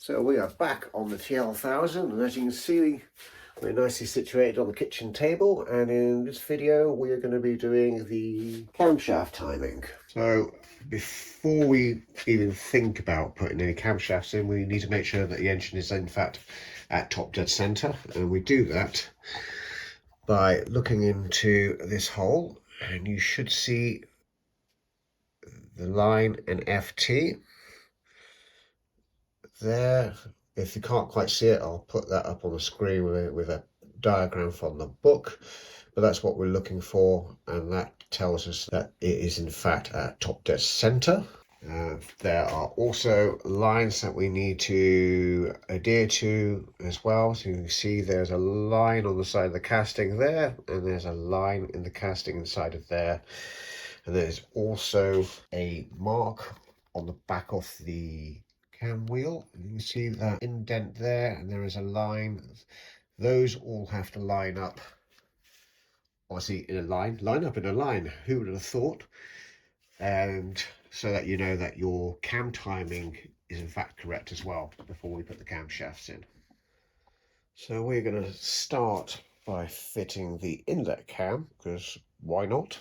So we are back on the TL1000, and as you can see, we're nicely situated on the kitchen table, and in this video we are going to be doing the camshaft timing. So before we even think about putting any camshafts in, we need to make sure that the engine is in fact at top dead center, and we do that by looking into this hole, and you should see the line and FT there. If you can't quite see it, I'll put that up on the screen with a diagram from the book, but that's what we're looking for, and that tells us that it is in fact at top dead center. There are also lines that we need to adhere to as well. So you can see there's a line on the side of the casting there, and there's a line in the casting inside of there, and there's also a mark on the back of the cam wheel. You can see that indent there, and there is a line. Those all have to line up, obviously in a line up in a line. Who would have thought? And so that you know that your cam timing is in fact correct as well before we put the camshafts in. So we're going to start by fitting the inlet cam, because why not?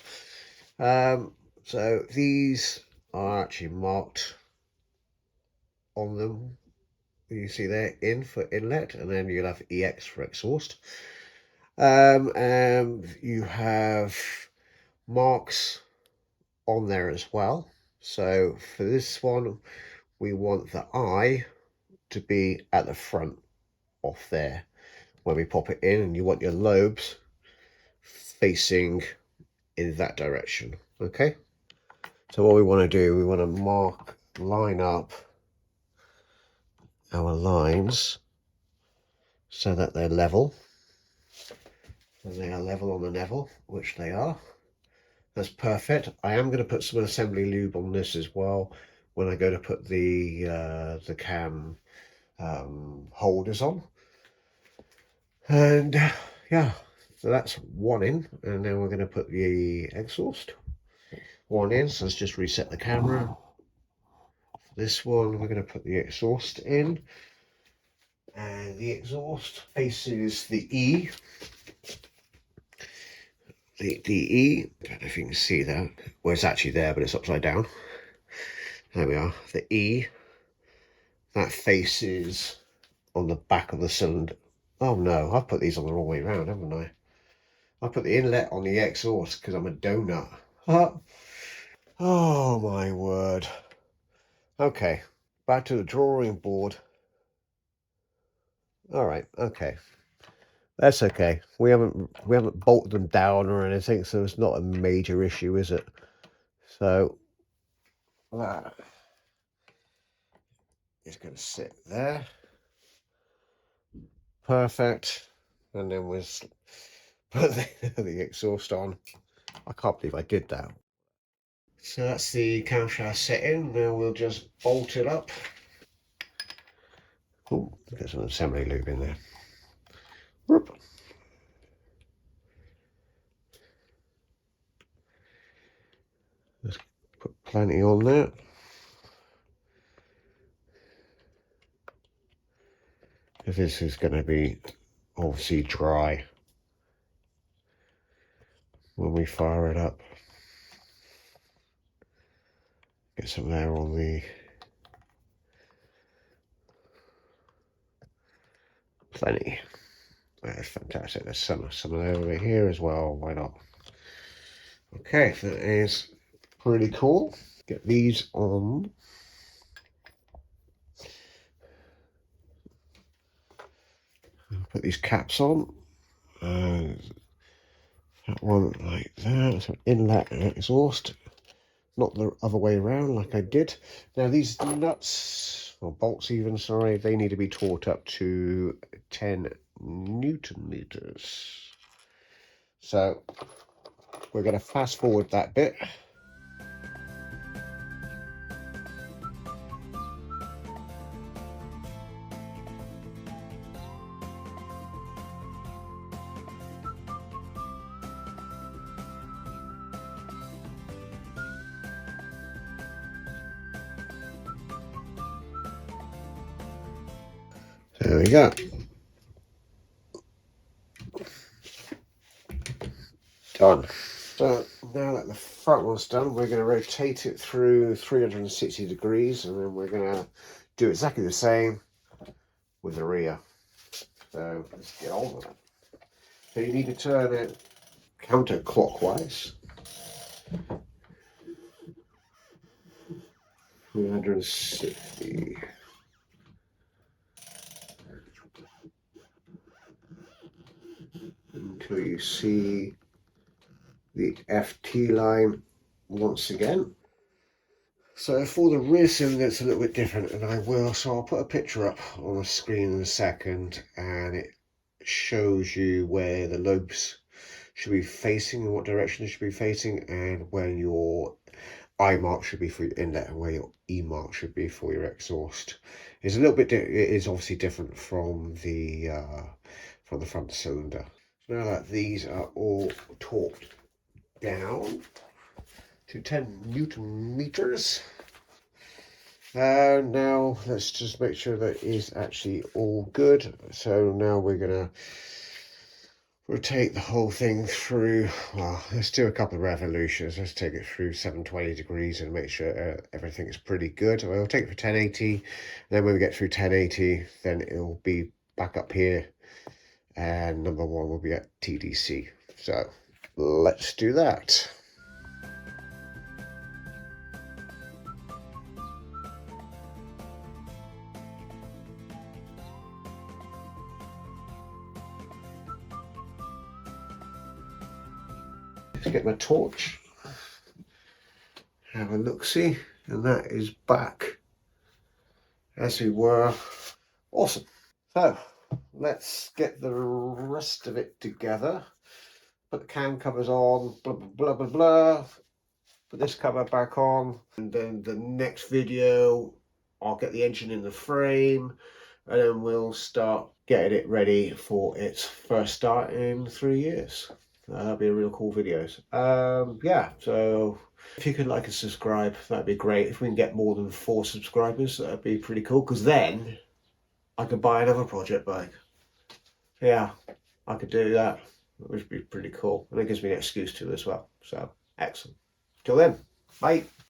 So these are actually marked on them. You see there, in for inlet, and then you'll have EX for exhaust. And you have marks on there as well. So for this one, we want the eye to be at the front of there when we pop it in, and you want your lobes facing in that direction. Okay, so what we want to do, we want to line up our lines so that they're level, and they are level on the level, which they are. That's perfect. I am going to put some assembly lube on this as well when I go to put the cam holders on. And yeah, so that's one in, and then we're going to put the exhaust one in. So let's just reset the camera. For this one, we're going to put the exhaust in, and the exhaust faces the E. The E, I don't know if you can see that. Well, it's actually there, but it's upside down. There we are. The E, that faces on the back of the cylinder. Oh no, I've put these on the wrong way around, haven't I? I put the inlet on the exhaust because I'm a donut. Oh my word. Okay, back to the drawing board. All right, okay. That's okay. We haven't bolted them down or anything, so it's not a major issue, is it? So that is going to sit there. Perfect. And then we'll put the exhaust on. I can't believe I did that. So that's the camshaft set in. Now we'll just bolt it up. Oh, get some assembly lube in there. Whoop. Let's put plenty on there. Because this is going to be obviously dry when we fire it up. Get some there on the plenty. That's fantastic. There's some over here as well. Why not? Okay, so that is pretty cool. Get these on. Put these caps on. That one like that. So inlet and exhaust. Not the other way around like I did. Now these nuts, or bolts even, sorry, they need to be taut up to 10 Newton meters. So we're going to fast forward that bit. There we go. Done. So now that the front one's done, we're going to rotate it through 360 degrees, and then we're going to do exactly the same with the rear. So let's get on with it. So you need to turn it counterclockwise. 360. Until you see the FT line once again. So for the rear cylinder, it's a little bit different, and so I'll put a picture up on the screen in a second, and it shows you where the lobes should be facing and what direction it should be facing, and where your I mark should be for your inlet and where your E mark should be for your exhaust. It's a little bit, it is obviously different from the front cylinder. So now that these are all torqued down to 10 Newton meters, now let's just make sure that is actually all good. So now we're gonna rotate the whole thing through, well, let's do a couple of revolutions. Let's take it through 720 degrees and make sure everything is pretty good. We'll take it for 1080, then when we get through 1080, then it'll be back up here, and number one will be at TDC. So let's do that. Let's get my torch, have a look-see, and that is back as we were. Awesome. So let's get the rest of it together. Put the cam covers on, blah, blah, blah, blah, blah. Put this cover back on, and then the next video, I'll get the engine in the frame, and then we'll start getting it ready for its first start in 3 years. That'll be a real cool video. Yeah, so if you could like and subscribe, that'd be great. If we can get more than 4 subscribers, that'd be pretty cool, because then I could buy another project bike. Yeah, I could do that, which would be pretty cool. And it gives me an excuse to as well. So, excellent. Till then, bye.